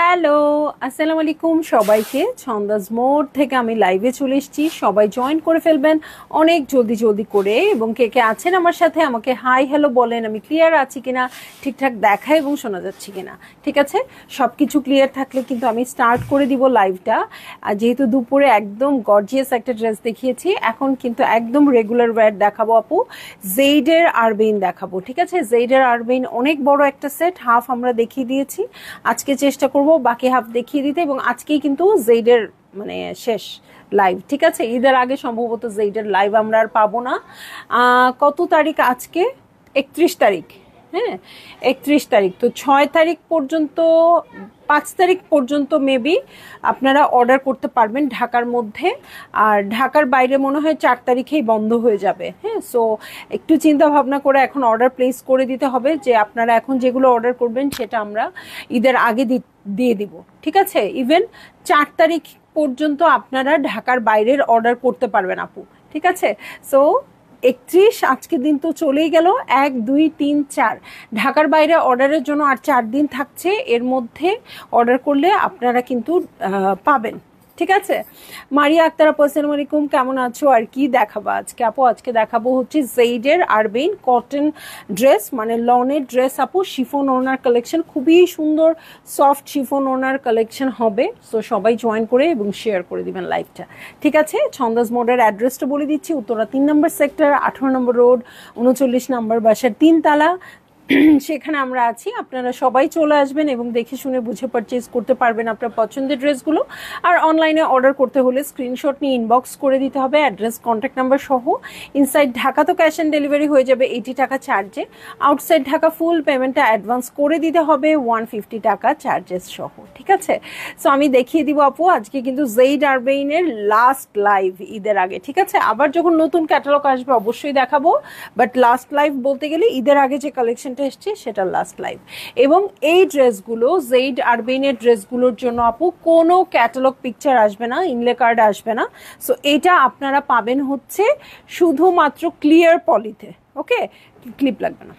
Hello, আসসালামু আলাইকুম সবাইকে। ছন্দাজ মোড থেকে আমি লাইভে চলে এসেছি। সবাই জয়েন করে ফেলবেন অনেক জলদি জলদি করে, এবং কে কে আছেন আমার সাথে আমাকে হাই হ্যালো বলেন। আমি ক্লিয়ার আছি কিনা, ঠিকঠাক দেখা এবং শোনা যাচ্ছে কিনা। ঠিক আছে, সব কিছু ক্লিয়ার থাকলে কিন্তু আমি স্টার্ট করে দিব লাইভটা। আর যেহেতু দুপুরে একদম গর্জিয়াস একটা ড্রেস দেখিয়েছি, এখন কিন্তু একদম রেগুলার ওয়্যার দেখাবো আপু। জেইডের আরবেইন দেখাবো। ঠিক আছে, জেইডের আরবেইন অনেক বড় একটা সেট, হাফ আমরা দেখিয়ে দিয়েছি। আজকে চেষ্টা করব বাকি হাফ দেখিয়ে দিতে, এবং আজকেই কিন্তু জেইডের মানে শেষ লাইভ। ঠিক আছে, ঈদের আগে সম্ভবত জেইডের লাইভ আমরা আর পাবো না। কত তারিখ আজকে? 31 তারিখ। হ্যাঁ, 31 তারিখ। তো 6 তারিখ পর্যন্ত, 5 তারিখ পর্যন্ত মেবি আপনারা অর্ডার করতে পারবেন ঢাকার মধ্যে। আর ঢাকার বাইরে মনে হয় 4 তারিখেই বন্ধ হয়ে যাবে। হ্যাঁ, সো একটু চিন্তা ভাবনা করে এখন অর্ডার প্লেস করে দিতে হবে, যে আপনারা এখন যেগুলো অর্ডার করবেন সেটা আমরা ঈদের আগে দিয়ে দিব। ঠিক আছে, ইভেন 4 তারিখ পর্যন্ত আপনারা ঢাকার বাইরের অর্ডার করতে পারবেন আপু। ঠিক আছে, সো 31 আজকের দিন তো চলেই গেল। 1 2 3 4 ঢাকার বাইরে অর্ডারের জন্য আর 4 দিন থাকছে। এর মধ্যে অর্ডার করলে আপনারা কিন্তু পাবেন। ঠিক আছে, মারিয়া আক্তার আপু আসসালামু আলাইকুম, কেমন আছো? আর কি দেখাবো আজকে আপু? আজকে দেখাবো হচ্ছে জেইডের আরবেইন কটন ড্রেস, মানে লনের ড্রেস আপু। শিফন ওনার কালেকশন, খুবই সুন্দর সফট শিফন ওনার কালেকশন হবে। সো সবাই জয়েন করে এবং শেয়ার করে দিবেন লাইভটা। ঠিক আছে, ছন্দাজ মোডের অ্যাড্রেসটা বলে দিচ্ছি। উত্তরা 3 নম্বর সেক্টর, 18 নম্বর রোড, 39 নম্বর বাসার 3 তালা, সেখানে আমরা আছি। আপনারা সবাই চলে আসবেন এবং দেখে শুনে বুঝে পারচেজ করতে পারবেন আপনার পছন্দের ড্রেসগুলো। আর অনলাইনে অর্ডার করতে হলে স্ক্রিনশট নিয়ে ইনবক্স করে দিতে হবে, অ্যাড্রেস কন্ট্যাক্ট নাম্বার সহ। ইনসাইড ঢাকা তো ক্যাশ অন ডেলিভারি হয়ে যাবে 80 টাকা চার্জে। আউটসাইড ঢাকা ফুল পেমেন্টটা অ্যাডভান্স করে দিতে হবে 150 টাকা চার্জেস সহ। ঠিক আছে, সো আমি দেখিয়ে দিব আপু। আজকে কিন্তু জেইড আরবেইনের লাস্ট লাইভ ঈদের আগে। ঠিক আছে, আবার যখন নতুন ক্যাটালগ আসবে অবশ্যই দেখাবো, বাট লাস্ট লাইভ বলতে গেলে ঈদের আগে যে কালেকশন এসছে সেটা লাস্ট লাইভ। এবং এই ড্রেসগুলো জেইড আরবেইনের ড্রেসগুলোর জন্য আপু কোনো ক্যাটালগ পিকচার আসবে না, ইনলে কার্ড আসবে না। সো এটা আপনারা পাবেন হচ্ছে শুধুমাত্র ক্লিয়ার পলিতে। ওকে, ক্লিপ লাগবে না।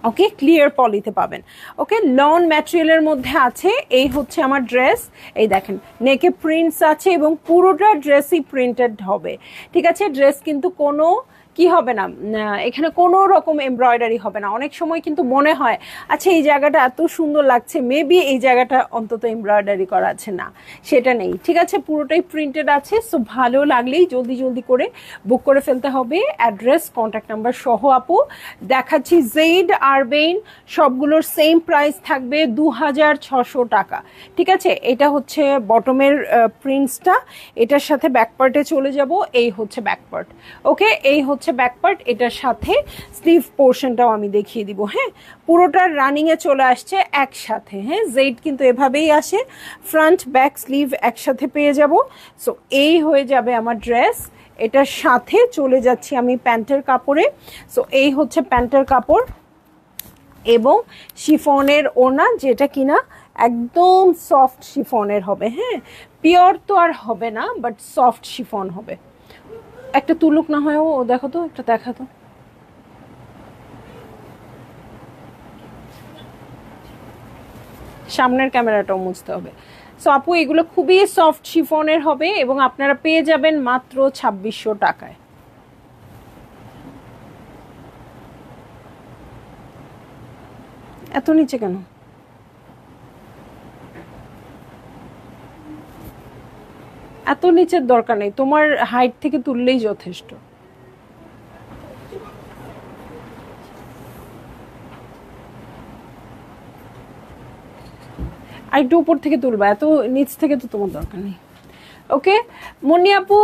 ওকে, ক্লিয়ার পলিতে পাবেন। ওকে, লন ম্যাটেরিয়ালের মধ্যে আছে। এই হচ্ছে আমার ড্রেস। এই দেখেন, নেকে প্রিন্টস আছে এবং পুরোটা ড্রেসই প্রিন্টেড হবে। ঠিক আছে, ড্রেস কিন্তু কোনো কি হবে না, এখানে কোনো রকম এমব্রয়ডারি হবে না। অনেক সময় কিন্তু মনে হয় আচ্ছা এই জায়গাটা এত সুন্দর লাগছে, মেবি এই জায়গাটা অন্তত এমব্রয়ডারি করা আছে, না সেটা নেই। ঠিক আছে, পুরোটাই প্রিন্টেড আছে। সো ভালো লাগলেই জলদি জলদি করে বুক করে ফেলতে হবে, অ্যাড্রেস কন্ট্যাক্ট নাম্বার সহ আপু। দেখাচ্ছি জেইড আরবেইন, সবগুলোর সেম প্রাইস থাকবে 2600 টাকা। ঠিক আছে, এটা হচ্ছে বটমের প্রিন্টসটা, এটার সাথে ব্যাকপার্টে চলে যাব। এই হচ্ছে ব্যাকপার্ট। ওকে, এই হচ্ছে ব্যাকপার্ট, এটার সাথে স্লিভ পোর্শনটাও আমি দেখিয়ে দিব। হ্যাঁ, পুরোটার রানিংয়ে চলে আসছে একসাথে। হ্যাঁ, জেইড কিন্তু এভাবেই আসে, ফ্রন্ট ব্যাক স্লিভ একসাথে পেয়ে যাব। সো এই হয়ে যাবে আমার ড্রেস। এটার সাথে চলে যাচ্ছি আমি প্যান্টের কাপড়ে। সো এই হচ্ছে প্যান্টের কাপড় এবং শিফনের ওড়না, যেটা কিনা একদম সফট শিফনের হবে। হ্যাঁ, পিওর তো আর হবে না, বাট সফট শিফন হবে। একটা তুলুক না হয়, ও দেখো তো, একটা দেখা তো। সামনের ক্যামেরাটাও মুছতে হবে। সো আপু এগুলো খুবই সফট শিফনের হবে এবং আপনারা পেয়ে যাবেন মাত্র 2600 টাকায়। এত নিচে কেন? এত নিচের দরকার নেই, তোমার হাইট থেকে তুললেই যথেষ্ট। আর একটু উপর থেকে তুলবা, এত নিচ থেকে তো তোমার দরকার নেই। ওকে, মুন্নি আপু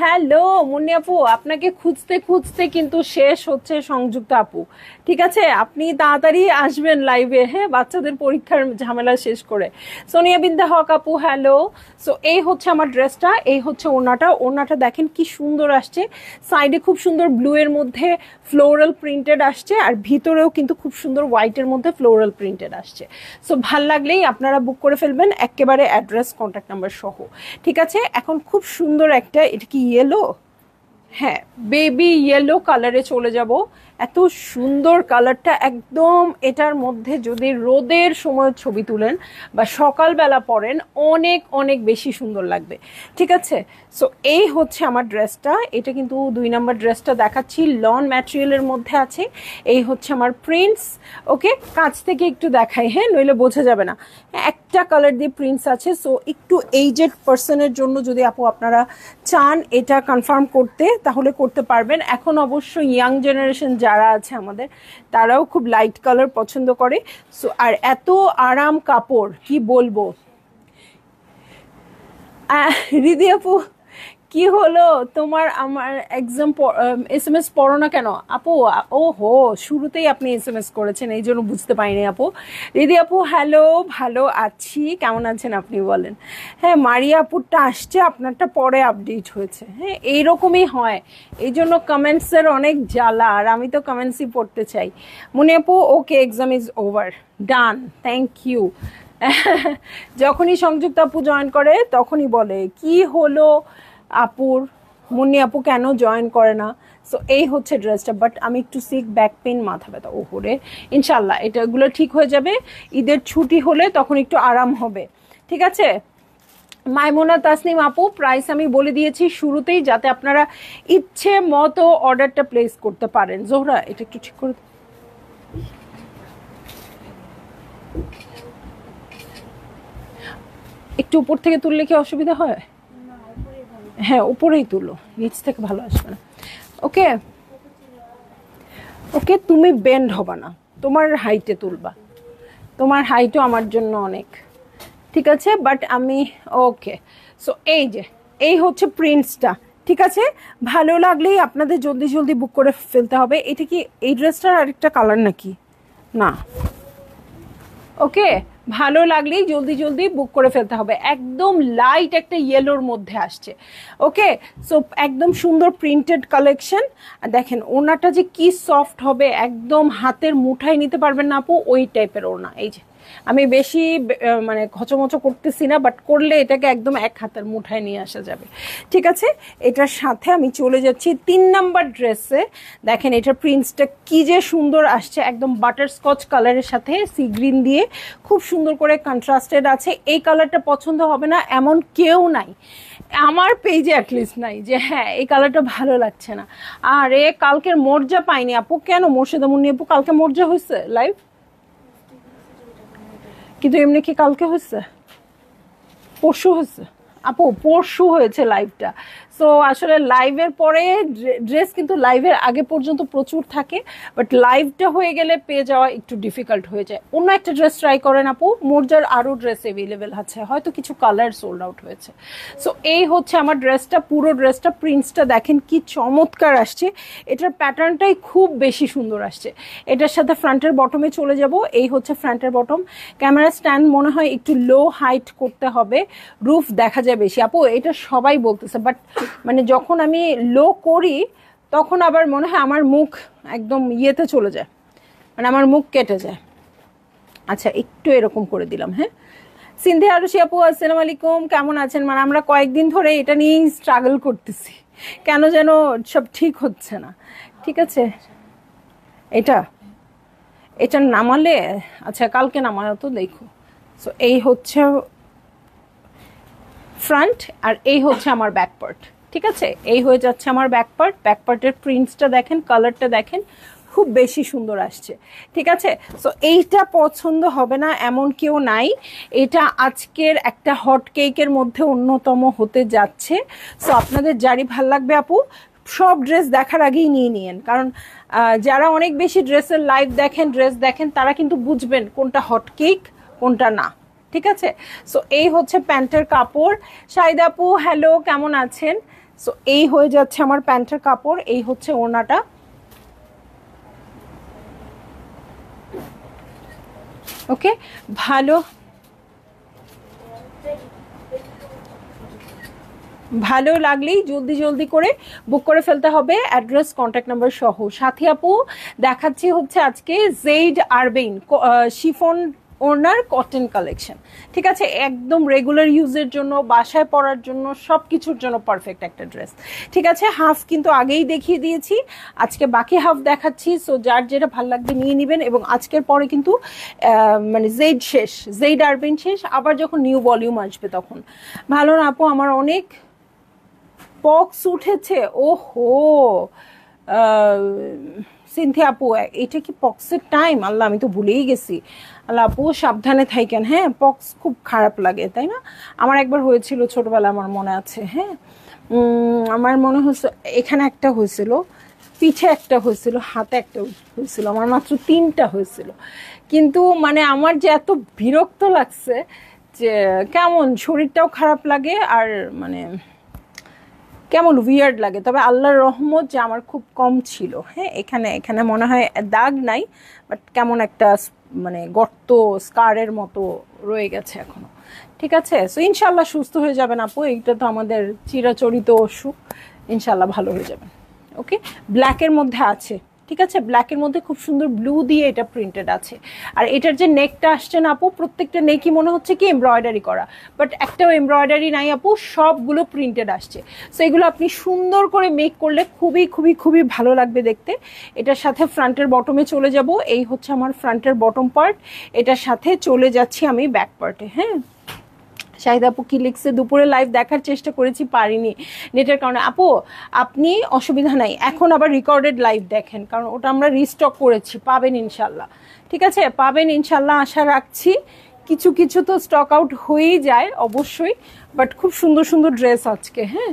হ্যালো। মুন্নি আপু আপনাকে খুঁজতে খুঁজতে কিন্তু শেষ হচ্ছে সংযুক্ত আপু। ঠিক আছে, আপনি তাড়াতাড়ি আসবেন লাইভে। হ্যাঁ, বাচ্চাদের পরীক্ষার ঝামেলা শেষ করে। সোনিয়া বিন্দা হক আপু হ্যালো। সো এই হচ্ছে আমার ড্রেসটা, এই হচ্ছে ওড়নাটা। ওড়নাটা দেখেন কি সুন্দর আসছে, সাইডে খুব সুন্দর ব্লু এর মধ্যে ফ্লোরাল প্রিন্টেড আসছে, আর ভিতরেও কিন্তু খুব সুন্দর হোয়াইটের মধ্যে ফ্লোরাল প্রিন্টেড আসছে। সো ভাল লাগলেই আপনারা বুক করে ফেলবেন একেবারে অ্যাড্রেস কন্ট্যাক্ট নাম্বার সহ। ঠিক আছে, এখন খুব সুন্দর একটা, এটা কি ইয়েলো? হ্যাঁ, বেবি ইয়েলো কালারে চলে যাব। এত সুন্দর কালারটা, একদম এটার মধ্যে যদি রোদের সময় ছবি তুলেন বা সকালবেলা পরেন অনেক অনেক বেশি সুন্দর লাগবে। ঠিক আছে, সো এই হচ্ছে আমার ড্রেসটা। এটা কিন্তু 2 নাম্বার ড্রেসটা দেখাচ্ছি, লন ম্যাটেরিয়ালের মধ্যে আছে। এই হচ্ছে আমার প্রিন্টস। ওকে, কাছ থেকে একটু দেখাই, হ্যাঁ, নইলে বোঝা যাবে না। একটা কালার দিয়ে প্রিন্টস আছে। সো একটু এইজেড পার্সনের জন্য যদি আপু আপনারা চান এটা কনফার্ম করতে, তাহলে করতে পারবেন। এখন অবশ্য ইয়াং জেনারেশন যারা আছে আমাদের, তারাও খুব লাইট কালার পছন্দ করে। সো আর এত আরাম কাপড় কি বলবো। রিদি আপু, কি হলো তোমার? আমার এক্সাম SMS পড়ো না কেন আপু? ও হো, শুরুতেই আপনি SMS করেছেন, এই জন্য বুঝতে পারিনি আপু। রিদি আপু হ্যালো, ভালো আছি, কেমন আছেন আপনি বলেন? হ্যাঁ, মারিয়া আপুরটা আসছে, আপনারটা পরে আপডেট হয়েছে। হ্যাঁ, এইরকমই হয়, এই জন্য কমেন্টসের অনেক জ্বালা, আর আমি তো কমেন্টসই পড়তে চাই। মনে আপু okay, exam is over, done, thank you. যখনই সংযুক্ত আপু জয়েন করে তখনই বলে কি হলো আপুর, মুন্নি আপু কেন জয়েন করে না। সো এই হচ্ছে ড্রেসটা, বাট আমি একটু সিক, ব্যাক পেন, মাথা ব্যথা, ওহরে ইনশাল্লাহ এটাগুলো ঠিক হয়ে যাবে। ঈদের ছুটি হলে তখন একটু আরাম হবে। ঠিক আছে, মাইমুনা তাসনিম আপু, প্রাইস আমি বলে দিয়েছি শুরুতেই, যাতে আপনারা ইচ্ছে মতো অর্ডারটা প্লেস করতে পারেন। জোহরা এটা একটু ঠিক করে, একটু উপর থেকে তুললে কি অসুবিধা হয়? হ্যাঁ, উপরেই তুলো, নিচ থেকে ভালো আসবে না। ওকে ওকে, তুমি বেন্ড হবা না, তোমার হাইটে তুলবা, তোমার হাইটও আমার জন্য অনেক। ঠিক আছে, বাট আমি ওকে। সো এই হচ্ছে প্রিন্টসটা। ঠিক আছে, ভালো লাগলেই আপনাদের জলদি জলদি বুক করে ফেলতে হবে। এটা কি এই ড্রেসটার আরেকটা কালার নাকি? না, ওকে, ভালো লাগলেই জলদি জলদি বুক করে ফেলতে হবে। একদম লাইট একটা ইয়েলোর মধ্যে আসছে। ওকে, সো একদম সুন্দর প্রিন্টেড কালেকশন। দেখেন ওড়নাটা যে কি সফট হবে, একদম হাতের মুঠায় নিতে পারবেন না আপু, ওই টাইপের ওড়না। এই যে আমি বেশি মানে খচমচো করতেছি না, বাট করলে এটাকে একদম এক হাতের মুঠায় নিয়ে আসা যাবে। ঠিক আছে, এটার সাথে আমি চলে যাচ্ছি 3 নাম্বার ড্রেসে। দেখেন এটার প্রিন্টসটা কি যে সুন্দর আসছে, একদম বাটারস্কচ কালারের সাথে সি গ্রিন দিয়ে খুব সুন্দর করে কন্ট্রাস্টেড আছে। এই কালারটা পছন্দ হবে না এমন কেউ নাই, আমার পেজে অ্যাটলিস্ট নাই, যে হ্যাঁ এই কালারটা ভালো লাগছে না। আরে কালকের মর্যা পাইনি আপু, কেন? মোর্শেদা মুন্নি আপু কালকে মর্যা হয়েছে লাইভ, কিন্তু এমনি কি কালকে হয়েছে? পরশু হয়েছে আপু, পরশু হয়েছে লাইভটা। সো আসলে লাইভের পরে ড্রেস কিন্তু লাইভের আগে পর্যন্ত প্রচুর থাকে, বাট লাইভটা হয়ে গেলে পেয়ে যাওয়া একটু ডিফিকাল্ট হয়ে যায়। অন্য একটা ড্রেস ট্রাই করেন আপু, মোর্জার আরও ড্রেস অ্যাভেলেবেল আছে, হয়তো কিছু কালার সোল্ড আউট হয়েছে। সো এই হচ্ছে আমার ড্রেসটা, পুরো ড্রেসটা প্রিন্টসটা দেখেন কি চমৎকার আসছে। এটার প্যাটার্নটাই খুব বেশি সুন্দর আসছে। এটার সাথে ফ্রন্টের বটমে চলে যাব। এই হচ্ছে ফ্রন্টের বটম। ক্যামেরা স্ট্যান্ড মনে হয় একটু লো হাইট করতে হবে, রুফ দেখা যায় বেশি আপু, এটা সবাই বলতেছে, বাট মানে যখন আমি লো করি তখন আবার মনে হয় আমার মুখ একদম ইয়েতে চলে যায়, মানে আমার মুখ কেটে যায়। আচ্ছা একটু এরকম করে দিলাম। হ্যাঁ, সিন্ধি আরুষি আপু আসসালামু আলাইকুম, কেমন আছেন? মানে আমরা কয়েকদিন ধরে এটা নিয়েই স্ট্রাগল করতেছি, কেন যেন সব ঠিক হচ্ছে না। ঠিক আছে, এটা নামালে, আচ্ছা কালকে নামাও তো দেখো। সো এই হচ্ছে ফ্রন্ট, আর এই হচ্ছে আমার ব্যাক পার্ট। ঠিক আছে, এই হয়ে যাচ্ছে আমার ব্যাক পার্ট। ব্যাক পার্টের প্রিন্টসটা দেখেন, কালারটা দেখেন, খুব বেশি সুন্দর আসছে। ঠিক আছে, সো এইটা পছন্দ হবে না এমন কেউ নাই, এটা আজকের একটা হট কেকের মধ্যে অন্যতম হতে যাচ্ছে। সো আপনাদের যারই ভাল লাগবে আপু, সব ড্রেস দেখার আগেই নিয়ে নিয়েন, কারণ যারা অনেক বেশি ড্রেসের লাইভ দেখেন, ড্রেস দেখেন, তারা কিন্তু বুঝবেন কোনটা হট কেক কোনটা না। ঠিক আছে, সো এই হচ্ছে প্যান্টের কাপড়। শাহিদ আপু হ্যালো, কেমন আছেন? সো এই হয়ে যাচ্ছে আমার প্যান্টের কাপড়, এই হচ্ছে ওড়নাটা। ওকে, ভালো লাগলেই জলদি জলদি করে বুক করে ফেলতে হবে, অ্যাড্রেস কন্ট্যাক্ট নাম্বার সহ। সাথী আপু দেখাচ্ছি হচ্ছে আজকে জেইড আরবেইন শিফন ওড়নার কটন কালেকশন, ঠিক আছে, একদম রেগুলার ইউজের জন্য, বাসায় পরার জন্য, সব কিছুর জন্য পারফেক্ট একটা ড্রেস, ঠিক আছে। হাফ কিন্তু আগেই দেখিয়ে দিয়েছি, আজকে বাকি হাফ দেখাচ্ছি। সো যার যেটা ভালো লাগবে নিয়ে নেবেন। এবং আজকের পরে কিন্তু মানে জেড শেষ, জেড আরবিন শেষ, আবার যখন নিউ ভলিউম আসবে তখন। ভালো না আপু, আমার অনেক পক্স উঠেছে। ওহো সিনথিয়া আপু, এটা কি পক্সের টাইম? আল্লাহ, আমি তো ভুলেই গেছি। আল্লাহ আপু সাবধানে থাকেন, হ্যাঁ, পক্স খুব খারাপ লাগে, তাই না? আমার একবার হয়েছিল ছোটবেলা, আমার মনে আছে, হ্যাঁ। আমার মনে হচ্ছে এখানে একটা হয়েছিল, পিঠে একটা হয়েছিল, হাতে একটা হয়েছিল, আমার মাত্র 3টা হয়েছিল। কিন্তু মানে আমার যে এত বিরক্ত লাগছে যে কেমন শরীরটাও খারাপ লাগে, আর মানে কেমন উইয়ার্ড লাগে। তবে আল্লাহর রহমত যে আমার খুব কম ছিল, হ্যাঁ। এখানে এখানে মনে হয় দাগ নাই, বাট কেমন একটা মানে গর্ত, স্কারের মতো রয়ে গেছে এখনো, ঠিক আছে। সো ইনশাল্লাহ সুস্থ হয়ে যাবেন আপু, এইটা তো আমাদের চিরাচরিত অসুখ, ইনশাল্লাহ ভালো হয়ে যাবেন। ওকে, ব্ল্যাকের মধ্যে আছে, ঠিক আছে, ব্ল্যাকের মধ্যে খুব সুন্দর ব্লু দিয়ে এটা প্রিন্টেড আছে। আর এটার যে নেকটা আসছে না আপু, প্রত্যেকটা নেকই মনে হচ্ছে কি এমব্রয়ডারি করা, বাট একটাও এমব্রয়ডারি নাই আপু, সবগুলো প্রিন্টেড আসছে। সো এগুলো আপনি সুন্দর করে মেক করলে খুবই খুবই খুবই ভালো লাগবে দেখতে। এটার সাথে ফ্রন্টের বটমে চলে যাব, এই হচ্ছে আমার ফ্রন্টের বটম পার্ট। এটার সাথে চলে যাচ্ছি আমি ব্যাক পার্টে, হ্যাঁ। শাহিদ আপু কি লিখছে? দুপুরে লাইভ দেখার চেষ্টা করেছি, পারিনি নেটের কারণে। আপু আপনি অসুবিধা নাই, এখন আবার রেকর্ডেড লাইভ দেখেন, কারণ ওটা আমরা রিস্টক করেছি, পাবেন ইনশাল্লাহ, ঠিক আছে, পাবেন ইনশাল্লাহ, আশা রাখছি। কিছু কিছু তো স্টক আউট হয়েই যায় অবশ্যই, বাট খুব সুন্দর সুন্দর ড্রেস আজকে, হ্যাঁ।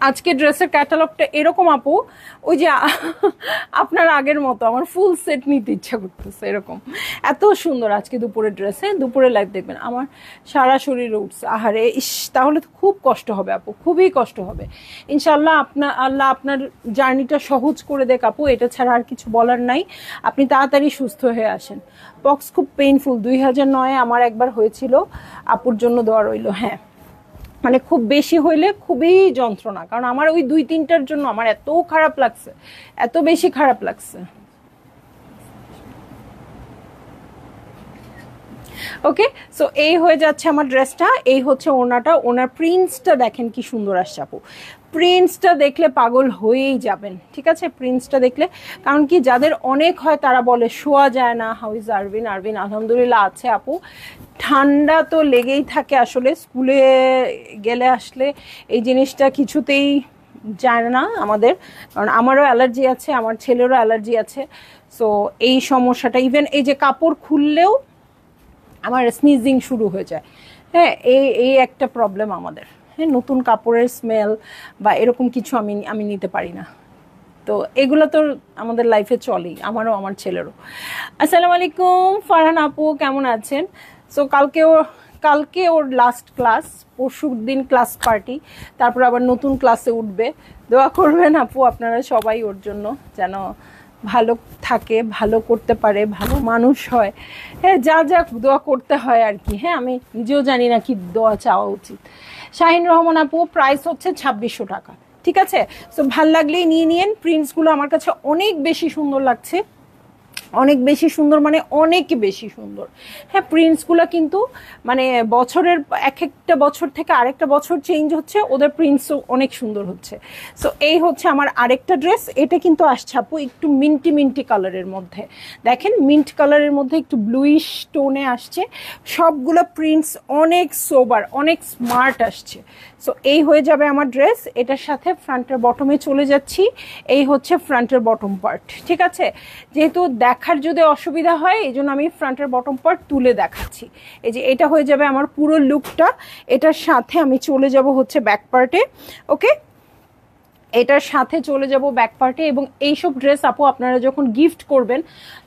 আজকে ড্রেসের ক্যাটালগটা এরকম আপু, ওই যে আপনার আগের মতো আমার ফুল সেট নিতে ইচ্ছা করতেছে, এরকম এত সুন্দর আজকে দুপুরের ড্রেসে। দুপুরে লাইভ দেখবেন, আমার সারা শরীরে উঠছে, আহারে ইস, তাহলে তো খুব কষ্ট হবে আপু, খুবই কষ্ট হবে। ইনশাল্লাহ আল্লাহ আপনার জার্নিটা সহজ করে দেখ আপু, এটা ছাড়া আর কিছু বলার নাই। আপনি তাড়াতাড়ি সুস্থ হয়ে আসেন। পক্স খুব পেইনফুল, 2009-এ আমার একবার হয়েছিল, আপুর জন্য দোয়া রইল, হ্যাঁ। মানে খুব বেশি হইলে খুবই যন্ত্রণা, কারণ আমার ওই 2-3টার জন্য আমার এত খারাপ লাগছে, এত বেশি খারাপ লাগছে। ওকে, সো এই হয়ে যাচ্ছে আমার ড্রেসটা, এই হচ্ছে ওনাটা, ওনার প্রিন্টসটা দেখেন কি সুন্দর আসছে আপু, প্রিন্টসটা দেখলে পাগল হয়েই যাবেন, ঠিক আছে, প্রিন্টসটা দেখলে। কারণ কি যাদের অনেক হয় তারা বলে শোয়া যায় না। হাউ ইজ আরবিন? আরবিন আলহামদুলিল্লাহ আছে আপু, ঠান্ডা তো লেগেই থাকে আসলে, স্কুলে গেলে আসলে এই জিনিসটা কিছুতেই যায় না আমাদের, কারণ আমারও অ্যালার্জি আছে, আমার ছেলেরও অ্যালার্জি আছে। সো এই সমস্যাটা, ইভেন এই যে কাপড় খুললেও আমার স্নিজিং শুরু হয়ে যায়, হ্যাঁ। এই একটা প্রবলেম আমাদের, হ্যাঁ, নতুন কাপড়ের স্মেল বা এরকম কিছু আমি নিতে পারি না। তো এগুলো তো আমাদের লাইফে চলেই, আমারও আমার ছেলেরও। আসসালামু আলাইকুম ফারহান আপু, কেমন আছেন? সো কালকে ওর লাস্ট ক্লাস, পরশুর দিন ক্লাস পার্টি, তারপর আবার নতুন ক্লাসে উঠবে। দোয়া করবেন আপু আপনারা সবাই ওর জন্য, যেন ভালো থাকে, ভালো করতে পারে, ভালো মানুষ হয়, হ্যাঁ, যা যা দোয়া করতে হয় আর কি, হ্যাঁ। আমি নিজেও জানি না কি দোয়া চাওয়া উচিত। শাহিন রহমান আপু, প্রাইস হচ্ছে 2600 টাকা, ঠিক আছে। সো ভাল লাগলেই নিয়ে নিন। প্রিন্টসগুলো আমার কাছে অনেক বেশি সুন্দর লাগছে, অনেক বেশি সুন্দর, মানে অনেক বেশি সুন্দর, হ্যাঁ। প্রিন্টসগুলো কিন্তু মানে বছরের এক একটা বছর থেকে আরেকটা বছর চেঞ্জ হচ্ছে, ওদের প্রিন্টসও অনেক সুন্দর হচ্ছে। সো এই হচ্ছে আমার আরেকটা ড্রেস, এটা কিন্তু আসছে আপু একটু মিন্টি মিন্টি কালারের মধ্যে, দেখেন মিন্ট কালারের মধ্যে একটু ব্লুইশ টোনে আসছে, সবগুলো প্রিন্টস অনেক সোবার, অনেক স্মার্ট আসছে। সো এই হয়ে যাবে আমার ড্রেস, এটার সাথে ফ্রন্টের বটমে চলে যাচ্ছি, এই হচ্ছে ফ্রন্টের বটম পার্ট, ঠিক আছে। যেহেতু দেখার যদি অসুবিধা হয় এই জন্য আমি ফ্রন্টের বটম পার্ট তুলে দেখাচ্ছি। এই যে এটা হয়ে যাবে আমার পুরো লুকটা, এটার সাথে আমি চলে যাব হচ্ছে ব্যাক পার্টে, ওকে, এটার সাথে চলে যাব ব্যাক পার্টে। এবং এইসব ড্রেস আপু আপনারা যখন গিফট করবেন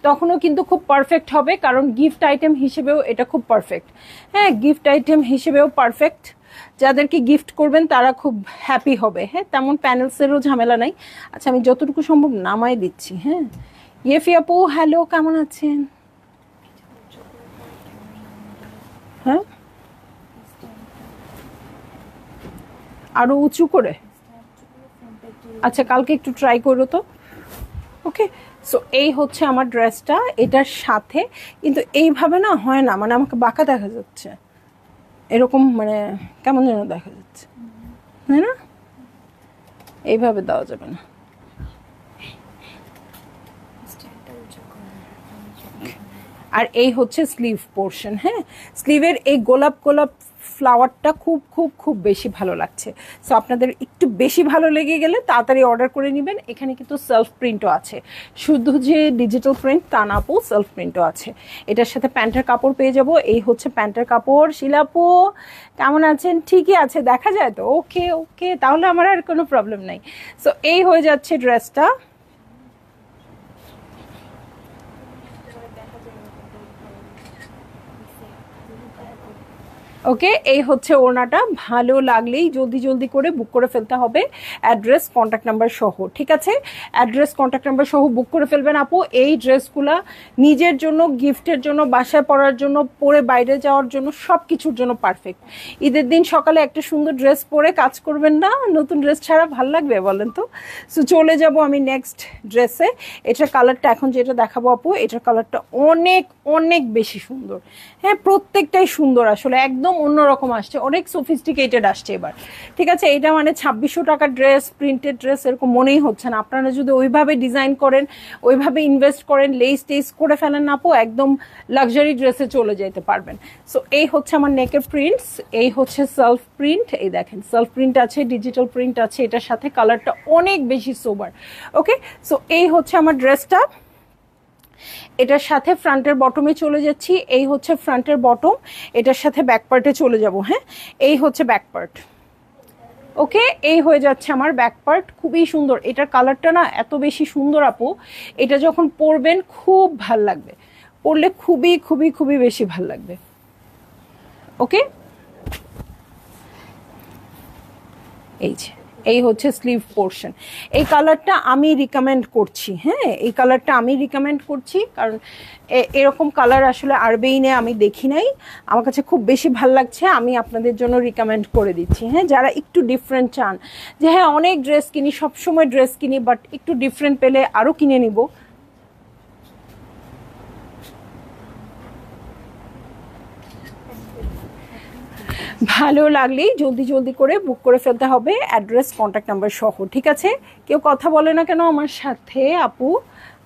তখনও কিন্তু খুব পারফেক্ট হবে, কারণ গিফট আইটেম হিসেবেও এটা খুব পারফেক্ট, হ্যাঁ, গিফট আইটেম হিসেবেও পারফেক্ট। যাদেরকে গিফট করবেন তারা খুব হ্যাপি হবে, হ্যাঁ, তেমন প্যানেলসেরও ঝামেলা নাই। আচ্ছা আমি যতটুকু সম্ভব নামাই দিচ্ছি, হ্যাঁ। ইয়েফি আপু হ্যালো, কেমন আছেন? হ্যাঁ, আরো উঁচু করে, আচ্ছা কালকে একটু ট্রাই করো তো। ওকে, সো এই হচ্ছে আমার ড্রেসটা, এটার সাথে কিন্তু এইভাবে না হয় না, মানে আমাকে বাঁকা দেখা যাচ্ছে, এরকম মানে কেমন যেন দেখা যাচ্ছে, তাই না? এইভাবে দেওয়া যাবে না। আর এই হচ্ছে স্লিভ পোর্শন। হ্যাঁ, স্লিভের এই গোলাপ গোলাপ ফ্লাওয়ারটা খুব খুব খুব বেশি ভালো লাগছে। সো আপনাদের একটু বেশি ভালো লেগে গেলে তাড়াতাড়ি অর্ডার করে নেবেন। এখানে কিন্তু সেলফ প্রিন্টও আছে, শুধু যে ডিজিটাল প্রিন্ট তা না আপু, সেলফ প্রিন্টও আছে। এটার সাথে প্যান্টের কাপড় পেয়ে যাব। এই হচ্ছে প্যান্টের কাপড়। শিলাপু কেমন আছেন? ঠিকই আছে, দেখা যায় তো? ওকে ওকে, তাহলে আমার আর কোনো প্রবলেম নাই। সো এই হয়ে যাচ্ছে ড্রেসটা। ওকে, এই হচ্ছে ওড়নাটা। ভালো লাগলেই জলদি জলদি করে বুক করে ফেলতে হবে, অ্যাড্রেস কন্ট্যাক্ট নাম্বার সহ। ঠিক আছে, অ্যাড্রেস কন্ট্যাক্ট নাম্বার সহ বুক করে ফেলবেন আপু। এই ড্রেসগুলা নিজের জন্য, গিফটের জন্য, বাসায় পরার জন্য, পরে বাইরে যাওয়ার জন্য, সব কিছুর জন্য পারফেক্ট। ঈদের দিন সকালে একটা সুন্দর ড্রেস পরে কাজ করবেন না? নতুন ড্রেস ছাড়া ভাল লাগবে বলেন তো? সো চলে যাব আমি নেক্সট ড্রেসে। এটার কালারটা এখন যেটা দেখাবো আপু, এটার কালারটা অনেক অনেক বেশি সুন্দর। হ্যাঁ, প্রত্যেকটাই সুন্দর, আসলে একদম অন্যরকম আসছে, অনেক সফিস্টিকেটেড আসছে এবার। ঠিক আছে, এটা মানে 2600 টাকার ড্রেস, প্রিন্টেড ড্রেস এরকম মনেই হচ্ছে না। আপনারা যদি ওইভাবে ডিজাইন করেন, ওইভাবে ইনভেস্ট করেন, লেস টেস করে ফেলেন না আপু, একদম লাক্সারি ড্রেসে চলে যেতে পারবেন। সো এই হচ্ছে আমার নেকের প্রিন্টস, এই হচ্ছে সেলফ প্রিন্ট। এই দেখেন সেলফ প্রিন্ট আছে, ডিজিটাল প্রিন্ট আছে, এটার সাথে কালারটা অনেক বেশি সোবার। ওকে, সো এই হচ্ছে আমার ড্রেসটা। এটার সাথে ফ্রন্টের বটমে চলে যাচ্ছি। এই হচ্ছে ফ্রন্টের বটম, এটার সাথে ব্যাক পার্টে চলে যাব। হ্যাঁ, এই হচ্ছে ব্যাক পার্ট। ওকে, এই হয়ে যাচ্ছে আমার ব্যাক পার্ট। খুবই সুন্দর, এটার কালারটা না এত বেশি সুন্দর আপু, এটা যখন পরবেন খুব ভাল লাগবে, পরলে খুবই খুবই খুবই বেশি ভাল লাগবে। ওকে, এই যে এই হচ্ছে স্লিভ পোর্শন। এই কালারটা আমি রিকমেন্ড করছি। হ্যাঁ, এই কালারটা আমি রিকমেন্ড করছি, কারণ এরকম কালার আসলে আরবেইনে আমি দেখি নাই, আমার কাছে খুব বেশি ভাল লাগছে, আমি আপনাদের জন্য রিকমেন্ড করে দিচ্ছি। হ্যাঁ, যারা একটু ডিফারেন্ট চান, যে হ্যাঁ অনেক ড্রেস কিনি, সবসময় ড্রেস কিনি, বাট একটু ডিফারেন্ট পেলে আরও কিনে নিব, ভালো লাগলেই জলদি জলদি করে বুক করে ফেলতে হবে, অ্যাড্রেস কন্ট্যাক্ট নাম্বার সহ। ঠিক আছে, কেউ কথা বলে না কেন আমার সাথে আপু?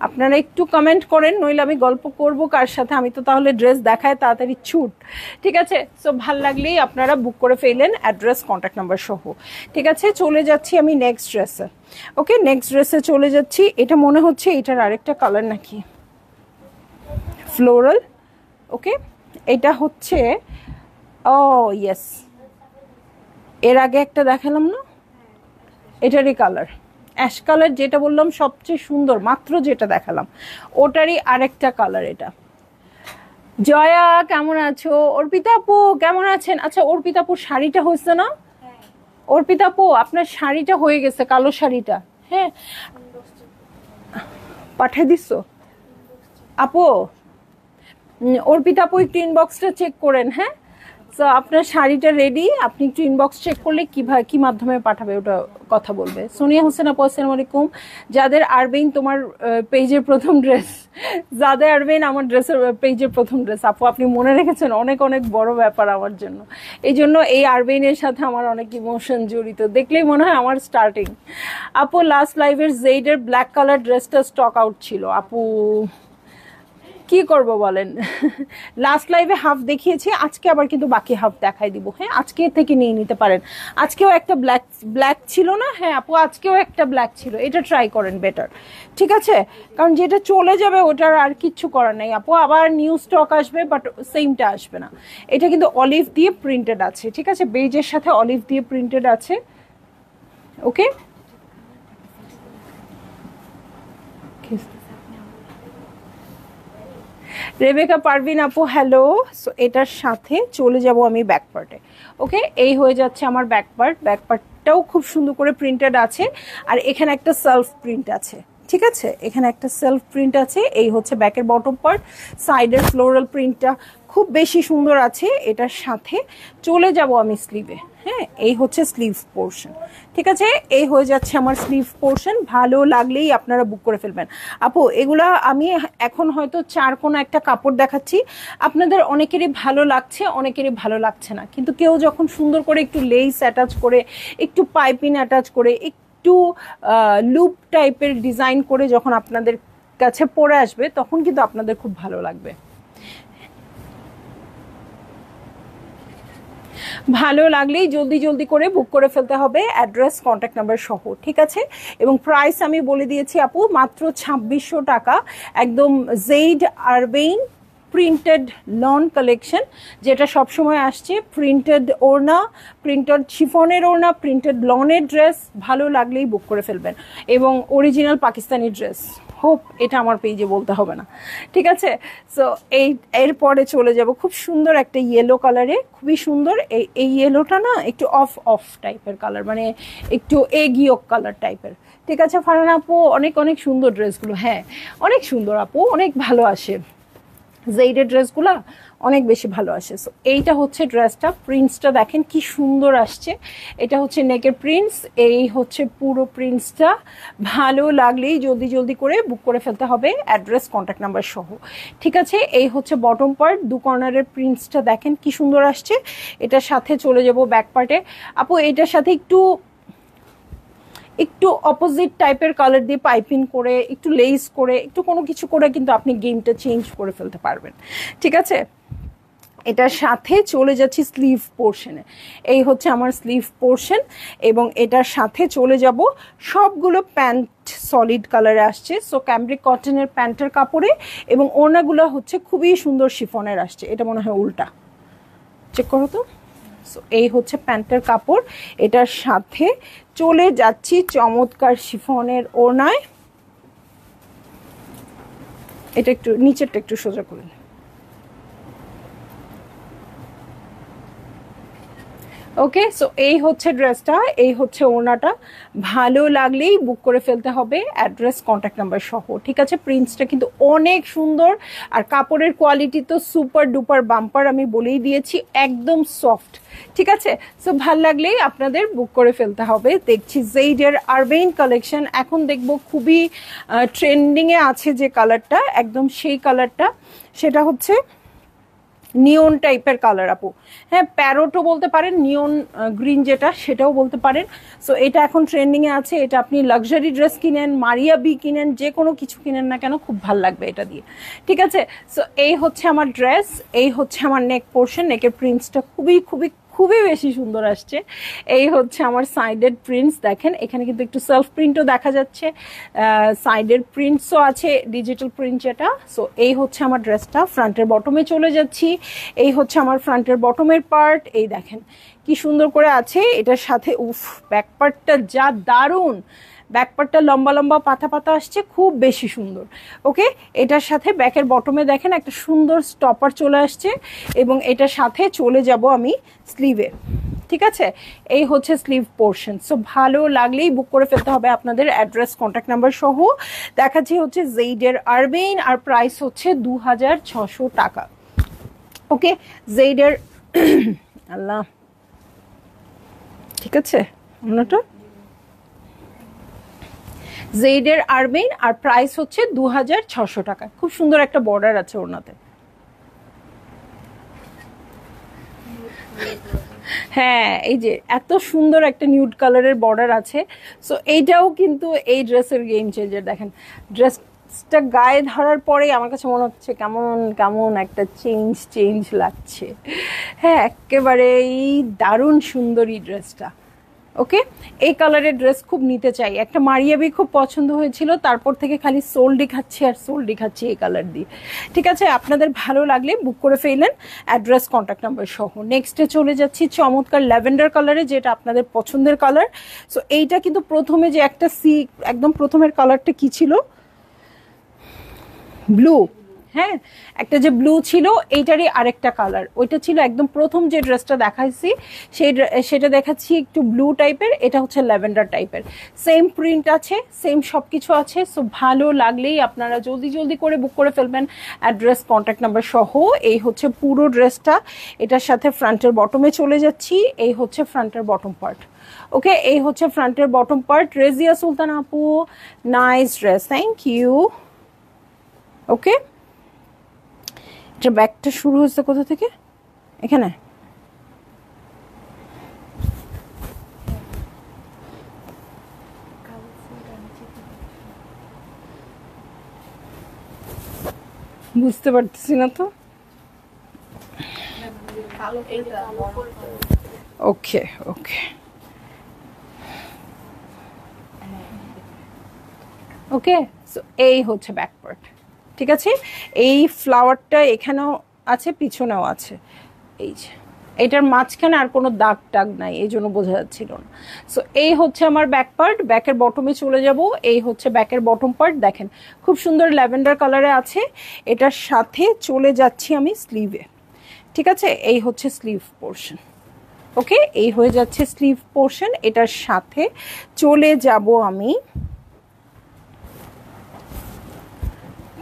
আপনারা একটু কমেন্ট করেন, নইলে আমি গল্প করব কার সাথে? আমি তো তাহলে ড্রেস দেখায় তাড়াতাড়ি ছুট। ঠিক আছে, সো ভাল লাগলেই আপনারা বুক করে ফেলেন, অ্যাড্রেস কন্ট্যাক্ট নাম্বার সহ। ঠিক আছে, চলে যাচ্ছি আমি নেক্সট ড্রেসে। ওকে, নেক্সট ড্রেসে চলে যাচ্ছি। এটা মনে হচ্ছে এটার আরেকটা কালার নাকি, ফ্লোরাল। ওকে, এটা হচ্ছে, ও ইয়েস, এর আগে একটা দেখালাম না, এটারই কালার অ্যাশ কালার, যেটা বললাম সবচেয়ে সুন্দর, মাত্র যেটা দেখালাম ওটারই আরেকটা কালার এটা। জয়া কেমন আছো? অর্পিতা আপু কেমন আছেন? আচ্ছা, অর্পিতা আপুর শাড়িটা হয়েছে না? অর্পিতা আপু আপনার শাড়িটা হয়ে গেছে, কালো শাড়িটা। হ্যাঁ, পাঠিয়ে দিচ্ছ আপু? অর্পিতা আপু একটু ইনবক্সটা চেক করেন। হ্যাঁ, তো আপনার শাড়িটা রেডি, আপনি একটু ইনবক্স চেক করলে কি মাধ্যমে পাঠাবে ওটা কথা বলবে। সোনিয়া হোসেন আপু আসসালামু আলাইকুম। যাদের আরবেইন তোমার পেজের প্রথম ড্রেস, যাদের আরবেইন আমার ড্রেসের পেজের প্রথম ড্রেস, আপু আপনি মনে রেখেছেন, অনেক অনেক বড় ব্যাপার আমার জন্য। এই জন্য এই আরবেইনের সাথে আমার অনেক ইমোশন জড়িত, দেখলেই মনে হয় আমার স্টার্টিং। আপু লাস্ট লাইভের জেইডের ব্ল্যাক কালার ড্রেসটা স্টক আউট ছিল আপু, কি করব বলেন? লাস্ট লাইভে হাফ দেখিয়েছি, আজকে আবার কিন্তু বাকি হাফ দেখাই দিব। হ্যাঁ, আজকে থেকে নিয়ে নিতে পারেন। আজকেও একটা ব্ল্যাক ছিল না? হ্যাঁ আপু, আজকেও একটা ব্ল্যাক ছিল, এটা ট্রাই করেন বেটার। ঠিক আছে, কারণ যেটা চলে যাবে ওটার আর কিচ্ছু করার নেই আপু, আবার নিউ স্টক আসবে, বাট সেমটা আসবে না। এটা কিন্তু অলিভ দিয়ে প্রিন্টেড আছে। ঠিক আছে, বেজের সাথে অলিভ দিয়ে প্রিন্টেড আছে। ওকে, রেবেকা পারভিন আপু হ্যালো। সো এটার সাথে চলে যাব আমি ব্যাক পার্টে। ওকে, এই হয়ে যাচ্ছে আমার ব্যাক পার্ট। ব্যাক পার্টটাও খুব সুন্দর করে প্রিন্টেড আছে, আর এখানে একটা সেলফ প্রিন্ট আছে। ঠিক আছে, এখানে একটা সেলফ প্রিন্ট আছে, এই হচ্ছে ব্যাকের বটম পার্ট, সাইডের ফ্লোরাল প্রিন্টটা খুব বেশি সুন্দর আছে। এটার সাথে চলে যাব আমি স্লিভে। হ্যাঁ, এই হচ্ছে স্লিভ পোর্শন। ঠিক আছে, এই হয়ে যাচ্ছে আমার স্লিভ পোর্শন। ভালো লাগলেই আপনারা বুক করে ফেলবেন। আপু এগুলা আমি এখন হয়তো চার কোনো একটা কাপড় দেখাচ্ছি, আপনাদের অনেকেরই ভালো লাগছে, অনেকেরই ভালো লাগছে না, কিন্তু কেউ যখন সুন্দর করে একটু লেস অ্যাটাচ করে, একটু পাইপিং অ্যাটাচ করে, একটু লুপ টাইপের ডিজাইন করে যখন আপনাদের কাছে পরে আসবে, তখন কিন্তু আপনাদের খুব ভালো লাগবে। ভালো লাগলেই জলদি জলদি করে বুক করে ফেলতে হবে, অ্যাড্রেস কন্ট্যাক্ট নাম্বার সহ। ঠিক আছে, এবং প্রাইস আমি বলে দিয়েছি আপু, মাত্র 2600 টাকা। একদম জেইড আরবেইন প্রিন্টেড লন কালেকশন, যেটা সবসময় আসছে। প্রিন্টেড ওড়না, প্রিন্টেড শিফনের ওড়না, প্রিন্টেড লনের ড্রেস, ভালো লাগলেই বুক করে ফেলবেন। এবং অরিজিনাল পাকিস্তানি ড্রেস, হোপ এটা আমার পেজে বলতে হবে না। ঠিক আছে, সো এরপরে চলে যাব খুব সুন্দর একটা ইয়েলো কালারে, খুবই সুন্দর। এই ইয়েলোটা না একটু অফ অফ টাইপের কালার, মানে একটু এগিওক কালার টাইপের। ঠিক আছে ফারহানা আপু, অনেক অনেক সুন্দর ড্রেসগুলো। হ্যাঁ, অনেক সুন্দর আপু, অনেক ভালো আসে জেইডের ড্রেসগুলো, অনেক বেশি ভালো আসে। সো এইটা হচ্ছে ড্রেসটা, প্রিন্টসটা দেখেন কি সুন্দর আসছে। এটা হচ্ছে নেকের প্রিন্টস, এই হচ্ছে পুরো প্রিন্টসটা। ভালো লাগলেই জলদি জলদি করে বুক করে ফেলতে হবে, অ্যাড্রেস কন্ট্যাক্ট নাম্বার সহ। ঠিক আছে, এই হচ্ছে বটম পার্ট, দু কর্নারের প্রিন্টসটা দেখেন কি সুন্দর আসছে। এটার সাথে চলে যাব ব্যাক পার্টে। আপু এটার সাথে একটু অপোজিট টাইপের কালার দিয়ে পাইপিং করে, একটু লেস করে, একটু কোনো কিছু করে কিন্তু আপনি গেমটা চেঞ্জ করে ফেলতে পারবেন। ঠিক আছে, এটার সাথে চলে যাচ্ছি স্লিভ পোর্শনে। এই হচ্ছে আমার স্লিভ পোর্শন, এবং এটার সাথে চলে যাব সবগুলো প্যান্ট সলিড কালারে আসছে। সো ক্যামব্রিক কটনের প্যান্টের কাপড়ে, এবং ওড়নাগুলো হচ্ছে খুবই সুন্দর শিফনের আসছে। এটা মনে হয় উল্টা, চেক করো তো। সো এই হচ্ছে প্যান্টের কাপড়, এটার সাথে চলে যাচ্ছি চমৎকার শিফনের ওড়নায়। এটা একটু নিচেরটা একটু সোজা করে, ওকে। সো এই হচ্ছে ড্রেসটা, এই হচ্ছে ওড়নাটা। ভালো লাগলেই বুক করে ফেলতে হবে, অ্যাড্রেস কন্ট্যাক্ট নাম্বার সহ। ঠিক আছে, প্রিন্টসটা কিন্তু অনেক সুন্দর, আর কাপড়ের কোয়ালিটি তো সুপার ডুপার বাম্পার, আমি বলেই দিয়েছি, একদম সফট। ঠিক আছে, সো ভাল লাগলেই আপনাদের বুক করে ফেলতে হবে। দেখছি জেইডের আরবেইন কালেকশন, এখন দেখবো খুবই ট্রেন্ডিংয়ে আছে যে কালারটা, একদম সেই কালারটা, সেটা হচ্ছে নিয়ন টাইপের কালার আপু। হ্যাঁ, প্যারোটও বলতে পারেন, নিয়ন গ্রিন যেটা, সেটাও বলতে পারেন। সো এটা এখন ট্রেন্ডিংয়ে আছে। এটা আপনি লাক্সারি ড্রেস কিনেন, মারিয়া বি কিনেন, যে কোনো কিছু কিনেন না কেন, খুব ভাল লাগবে এটা দিয়ে। ঠিক আছে, সো এই হচ্ছে আমার ড্রেস, এই হচ্ছে আমার নেক পোর্শন। নেকের প্রিন্টসটা খুবই খুবই খুবই বেশি সুন্দর আসছে। এই হচ্ছে আমার সাইডের প্রিন্টস, দেখেন এখানে কিন্তু একটু সেলফ প্রিন্টও দেখা যাচ্ছে, সাইডের প্রিন্টসও আছে, ডিজিটাল প্রিন্ট যেটা। সো এই হচ্ছে আমার ড্রেসটা। ফ্রন্টের বটমে চলে যাচ্ছি, এই হচ্ছে আমার ফ্রন্টের বটমের পার্ট। এই দেখেন কি সুন্দর করে আছে। এটার সাথে উফ, ব্যাক পার্টটা যা দারুণ, ব্যাকপার্টটা লম্বা লম্বা পাতা পাতা আসছে, খুব বেশি সুন্দর। ওকে, এটার সাথে ব্যাকের বটমে দেখেন একটা সুন্দর স্টপার চলে আসছে, এবং এটার সাথে চলে যাব আমি স্লিভে। ঠিক আছে, এই হচ্ছে স্লিভ পোর্শন। সো ভালো লাগলেই বুক করে ফেলতে হবে আপনাদের, অ্যাড্রেস কন্ট্যাক্ট নাম্বার সহ। দেখাচ্ছি হচ্ছে জেইডের আরবেইন, আর প্রাইস হচ্ছে 2600 টাকা। ওকে, জেইডের আল্লাহ, ঠিক আছে, অন্যটা জেইডের আরবেইন, আর প্রাইস হচ্ছে 2600 টাকা। খুব সুন্দর একটা বর্ডার আছে ওড়নাতে। হ্যাঁ, এই যে এত সুন্দর একটা নিউড কালারের বর্ডার আছে। সো এইটাও কিন্তু এই ড্রেসের গেম চেঞ্জার। দেখেন ড্রেসটা গায়ে ধরার পরেই আমার কাছে মনে হচ্ছে কেমন কেমন একটা চেঞ্জ লাগছে। হ্যাঁ, একেবারেই দারুণ সুন্দরী ড্রেসটা। ওকে, এই কালারের ড্রেস খুব নিতে চাই। একটা মারিয়াবি খুব পছন্দ হয়েছিল, তারপর থেকে খালি সোল্ডি খাচ্ছি আর সোল্ডি খাচ্ছি এই কালার দিয়ে। ঠিক আছে, আপনাদের ভালো লাগলে বুক করে ফেললেন, অ্যাড্রেস কন্ট্যাক্ট নাম্বার সহ। নেক্সটে চলে যাচ্ছি চমৎকার ল্যাভেন্ডার কালারে, যেটা আপনাদের পছন্দের কালার। সো এইটা কিন্তু প্রথমে যে একটা একদম প্রথমের কালারটা কি ছিল, ব্লু। হ্যাঁ, একটা যে ব্লু ছিল এইটারই আরেকটা কালার, ওইটা ছিল একদম প্রথম যে ড্রেসটা দেখাইছি সেটা দেখাচ্ছি একটু ব্লু টাইপের, এটা হচ্ছে ল্যাভেন্ডার টাইপের। সেম প্রিন্ট আছে, সেম সব কিছু আছে। সো ভালো লাগলেই আপনারা জলদি জলদি করে বুক করে ফেলবেন, অ্যাড্রেস কন্ট্যাক্ট নাম্বার সহ। এই হচ্ছে পুরো ড্রেসটা, এটার সাথে ফ্রন্টের বটমে চলে যাচ্ছি। এই হচ্ছে ফ্রন্টের বটম পার্ট। ওকে, এই হচ্ছে ফ্রন্টের বটম পার্ট। রেজিয়া সুলতান আপু, নাইস ড্রেস, থ্যাংক ইউ। ওকে, এটা ব্যাগটা শুরু হয়েছে কোথা থেকে? এখানে। বুঝতে পারতেছি না তো। ওকে ওকে ওকে, সো এই হচ্ছে ব্যাক পার্ট। ঠিক আছে, এই ফ্লাওয়ারটা এখানেও আছে, পিছনেও আছে। এই যে এটার মাঝখানে আর কোনো দাগ টাগ নাই, এই জন্য বোঝা যাচ্ছিল না। সো এই হচ্ছে আমার ব্যাক পার্ট। ব্যাকের বটমে চলে যাব। এই হচ্ছে ব্যাকের বটম পার্ট, দেখেন খুব সুন্দর ল্যাভেন্ডার কালারে আছে। এটার সাথে চলে যাচ্ছি আমি স্লিভে। ঠিক আছে, এই হচ্ছে স্লিভ পোর্শন। ওকে, এই হয়ে যাচ্ছে স্লিভ পোর্শন। এটার সাথে চলে যাব আমি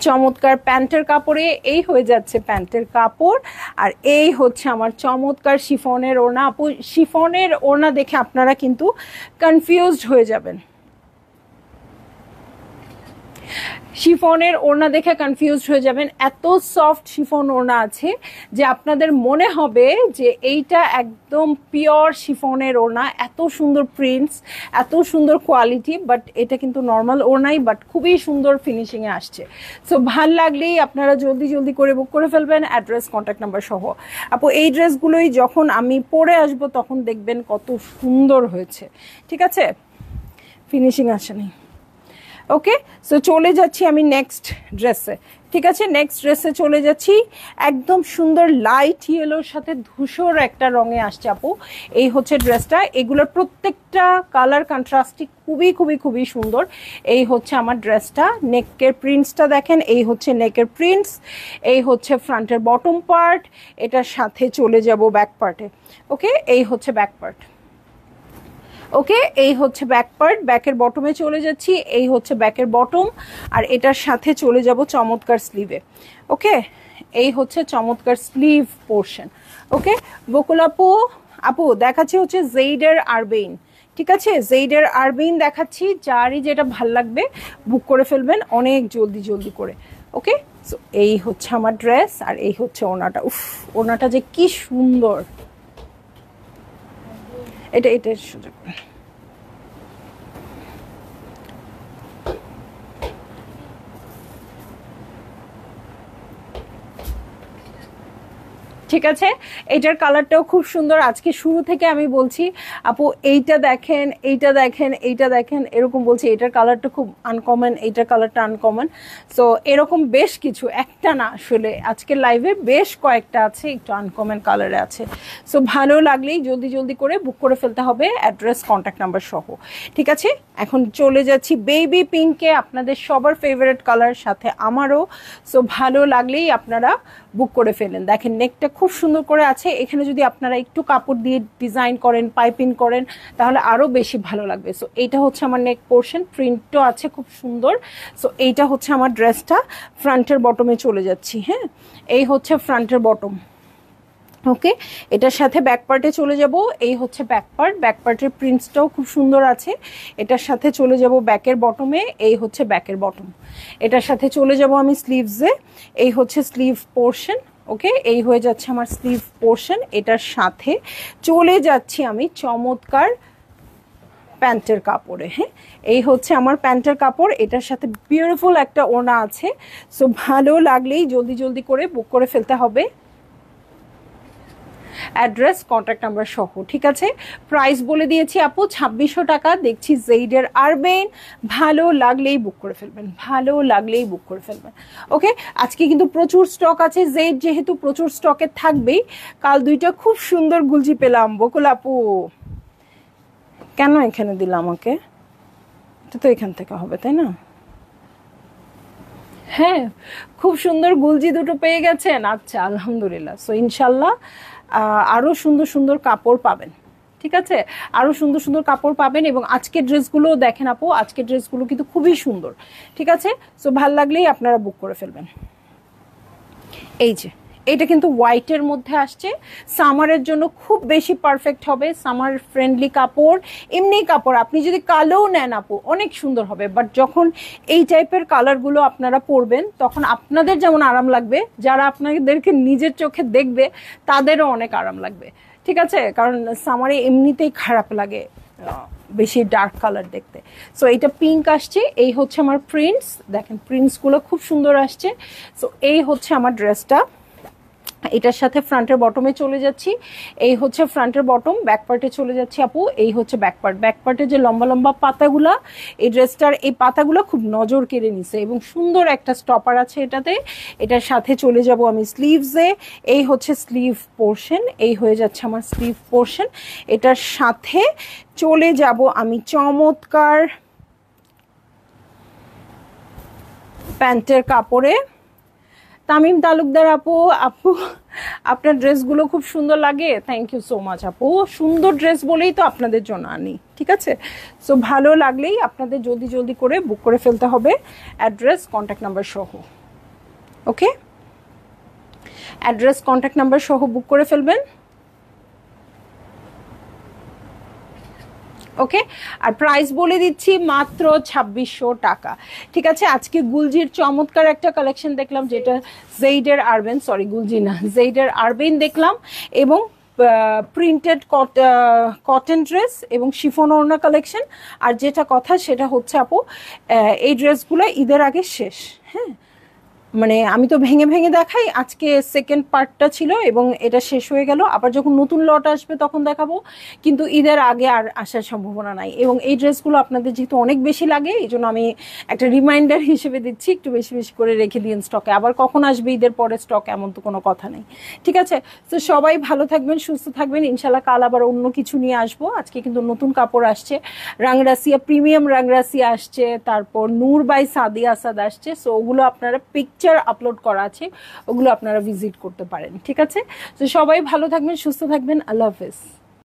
চমৎকার প্যান্টের কাপড়ে। এই হয়ে যাচ্ছে প্যান্টের কাপড়, আর এই হচ্ছে আমার চমৎকার শিফনের ওড়না। আপু শিফনের ওড়না দেখে আপনারা কিন্তু কনফিউজড হয়ে যাবেন, শিফনের ওড়না দেখে কনফিউজড হয়ে যাবেন। এত সফট শিফন ওড়না আছে যে আপনাদের মনে হবে যে এইটা একদম পিওর শিফনের ওড়না। এত সুন্দর প্রিন্টস, এত সুন্দর কোয়ালিটি, বাট এটা কিন্তু নর্মাল ওড়নাই, বাট খুবই সুন্দর ফিনিশিংয়ে আসছে। সো ভাল লাগলেই আপনারা জলদি জলদি করে বুক করে ফেলবেন, অ্যাড্রেস কন্ট্যাক্ট নাম্বার সহ। আপু এই ড্রেসগুলোই যখন আমি পরে আসবো তখন দেখবেন কত সুন্দর হয়েছে। ঠিক আছে, ফিনিশিং আসেনি। ওকে, সো চলে যাচ্ছি আমি নেক্সট ড্রেসে। ঠিক আছে, নেক্সট ড্রেসে চলে যাচ্ছি। একদম সুন্দর লাইট ইয়েলোর সাথে ধূসর একটা রঙে আসছে আপু। এই হচ্ছে ড্রেসটা। এগুলোর প্রত্যেকটা কালার কন্ট্রাস্টই খুবই খুবই খুবই সুন্দর। এই হচ্ছে আমার ড্রেসটা। নেকের প্রিন্টসটা দেখেন, এই হচ্ছে নেকের প্রিন্টস। এই হচ্ছে ফ্রন্টের বটম পার্ট। এটার সাথে চলে যাব ব্যাক পার্টে। ওকে, এই হচ্ছে ব্যাক পার্ট। ওকে, এই হচ্ছে ব্যাক পার্ট। ব্যাকের বটমে চলে যাচ্ছি। এই হচ্ছে ব্যাকের বটম, আর এটার সাথে চলে যাব চমৎকার স্লিভে। ওকে, এই হচ্ছে চমৎকার স্লিভ পোর্শন। ওকে, বকুল আপু দেখাচ্ছি হচ্ছে জেইডের আরবেইন। ঠিক আছে, জেইডের আরবেইন দেখাচ্ছি। যারই যেটা ভাল লাগবে বুক করে ফেলবেন অনেক জলদি জলদি করে। ওকে, সো এই হচ্ছে আমার ড্রেস, আর এই হচ্ছে ওড়নাটা। উফ, ওড়নাটা যে কি সুন্দর। এটা সুযোগ। ঠিক আছে, এইটার কালারটাও খুব সুন্দর। আজকে শুরু থেকে আমি বলছি আপু এইটা দেখেন, এইটা দেখেন, এইটা দেখেন, এরকম বলছি। এটার কালারটা খুব আনকমন, এইটার কালারটা আনকমন। সো এরকম বেশ কিছু, একটা না আসলে, আজকের লাইভে বেশ কয়েকটা আছে একটু আনকমন কালারে আছে। সো ভালো লাগলেই জলদি জলদি করে বুক করে ফেলতে হবে, অ্যাড্রেস কন্ট্যাক্ট নাম্বার সহ। ঠিক আছে, এখন চলে যাচ্ছি বেবি পিঙ্কে, আপনাদের সবার ফেভারিট কালার, সাথে আমারও। সো ভালো লাগলেই আপনারা বুক করে ফেলেন। দেখেন নেকটা খুব সুন্দর করে আছে। এখানে যদি আপনারা একটু কাপড় দিয়ে ডিজাইন করেন, পাইপিং করেন, তাহলে আরও বেশি ভালো লাগবে। সো এইটা হচ্ছে আমার নেক পোর্শন, প্রিন্টও আছে খুব সুন্দর। সো এইটা হচ্ছে আমার ড্রেসটা। ফ্রন্টের বটমে চলে যাচ্ছি। হ্যাঁ, এই হচ্ছে ফ্রন্টের বটম। ওকে, এটার সাথে ব্যাক পার্টে চলে যাব। এই হচ্ছে ব্যাক পার্ট। ব্যাক পার্টের প্রিন্টসটাও খুব সুন্দর আছে। এটার সাথে চলে যাব ব্যাকের বটমে। এই হচ্ছে ব্যাকের বটম। এটার সাথে চলে যাব আমি স্লিভসে। এই হচ্ছে স্লিভ পোর্শন। ওকে, এই হয়ে যাচ্ছে আমার স্লিভ পোর্শন। এটার সাথে চলে যাচ্ছি আমি চমৎকার প্যান্টের কাপড়ে। হ্যাঁ, এই হচ্ছে আমার প্যান্টের কাপড়। এটার সাথে বিউটিফুল একটা ওড়না আছে। সো ভালো লাগলেই জলদি জলদি করে বুক করে ফেলতে হবে, অ্যাড্রেস কন্ট্যাক্ট নাম্বার সহ। ঠিক আছে, প্রাইস বলে দিয়েছি আপু 2600 টাকা। দেখছি জেইডের আরবেন, ভালো লাগলেই বুক করে ফেলবেন, ভালো লাগলেই বুক করে ফেলবেন। ওকে, আজকে কিন্তু প্রচুর স্টক আছে। জেইড যেহেতু প্রচুর স্টকে থাকবেই। কাল দুইটা খুব সুন্দর গুলজি পেলাম। বকুল আপু কেন এখানে দিল আমাকে? এটা তো এখান থেকে হবে, তাই না? হ্যাঁ, খুব সুন্দর গুলজি দুটো পেয়ে গেছেন। আচ্ছা, আলহামদুলিল্লাহ। সো ইনশাল্লাহ আরো সুন্দর সুন্দর কাপড় পাবেন, ঠিক আছে? আরো সুন্দর সুন্দর কাপড় পাবেন। এবং আজকের ড্রেসগুলো দেখেন আপু, আজকের ড্রেসগুলো কিন্তু খুবই সুন্দর, ঠিক আছে? সো ভাল লাগলেই আপনারা বুক করে ফেলবেন। এই যে এটা কিন্তু হোয়াইটের মধ্যে আসছে, সামারের জন্য খুব বেশি পারফেক্ট হবে, সামার ফ্রেন্ডলি কাপড়। এমনি কাপড় আপনি যদি কালোও নেন আপু অনেক সুন্দর হবে, বাট যখন এই টাইপের কালারগুলো আপনারা পরবেন তখন আপনাদের যেমন আরাম লাগবে, যারা আপনাদেরকে নিজের চোখে দেখবে তাদেরও অনেক আরাম লাগবে, ঠিক আছে? কারণ সামারে এমনিতেই খারাপ লাগে বেশি ডার্ক কালার দেখতে। সো এটা পিঙ্ক আসছে, এই হচ্ছে আমার প্রিন্টস, দেখেন প্রিন্টসগুলো খুব সুন্দর আসছে। সো এই হচ্ছে আমার ড্রেসটা, এটার সাথে ফ্রন্টের বটমে চলে যাচ্ছি। এই হচ্ছে ফ্রন্টের বটম, ব্যাক পার্টে চলে যাচ্ছি আপু। এই হচ্ছে ব্যাক পার্ট, ব্যাক পার্টে যে লম্বা লম্বা পাতাগুলা, এই ড্রেসটার এই পাতাগুলো খুব নজর কেড়ে নিছে এবং সুন্দর একটা স্টপার আছে এটাতে। এটার সাথে চলে যাব আমি স্লিভসে, এই হচ্ছে স্লিভ পোর্শন, এই হয়ে যাচ্ছে আমার স্লিভ পোর্শন। এটার সাথে চলে যাব আমি চমৎকার প্যান্টের কাপড়ে। তামিম তালুকদার আপু, আপু আপনার ড্রেসগুলো খুব সুন্দর লাগে, থ্যাংক ইউ সো মাচ আপু। সুন্দর ড্রেস বলেই তো আপনাদের জন্য আনি, ঠিক আছে? সো ভালো লাগলেই আপনাদের জলদি জলদি করে বুক করে ফেলতে হবে, অ্যাড্রেস কন্ট্যাক্ট নাম্বার সহ। ওকে, অ্যাড্রেস কন্ট্যাক্ট নাম্বার সহ বুক করে ফেলবেন। ওকে, আর প্রাইস বলে দিচ্ছি মাত্র 2600 টাকা, ঠিক আছে? আজকে গুলজির চমৎকার একটা কালেকশন দেখলাম, যেটা জেইডের আরবেন, সরি গুলজি না, জেইডের আরবেন দেখলাম, এবং প্রিন্টেড কটন ড্রেস এবং শিফন ওড়না কালেকশন। আর যেটা কথা সেটা হচ্ছে আপু, এই ড্রেসগুলো ঈদের আগে শেষ। হ্যাঁ, মানে আমি তো ভেঙে ভেঙে দেখাই, আজকে সেকেন্ড পার্টটা ছিল এবং এটা শেষ হয়ে গেল। আবার যখন নতুন লট আসবে তখন দেখাবো, কিন্তু ঈদের আগে আর আসার সম্ভাবনা নাই। এবং এই ড্রেসগুলো আপনাদের যেহেতু অনেক বেশি লাগে, এই জন্য আমি একটা রিমাইন্ডার হিসেবে দিচ্ছি, একটু বেশি বেশি করে রেখে দিন স্টকে। আবার কখন আসবে ঈদের পরে স্টক, এমন তো কোনো কথা নেই, ঠিক আছে? তো সবাই ভালো থাকবেন, সুস্থ থাকবেন। ইনশাল্লাহ কাল আবার অন্য কিছু নিয়ে আসবো। আজকে কিন্তু নতুন কাপড় আসছে, রাংরাসিয়া, প্রিমিয়াম রাংরাসিয়া আসছে, তারপর নূর বাই সাদিয়া আসাদ আসছে। সো ওগুলো আপনারা পিকচার আপলোড করা আছে, ওগুলো আপনারা ভিজিট করতে পারেন, ঠিক আছে? তো সবাই ভালো থাকবেন, সুস্থ থাকবেন, আল্লাহ হাফেজ।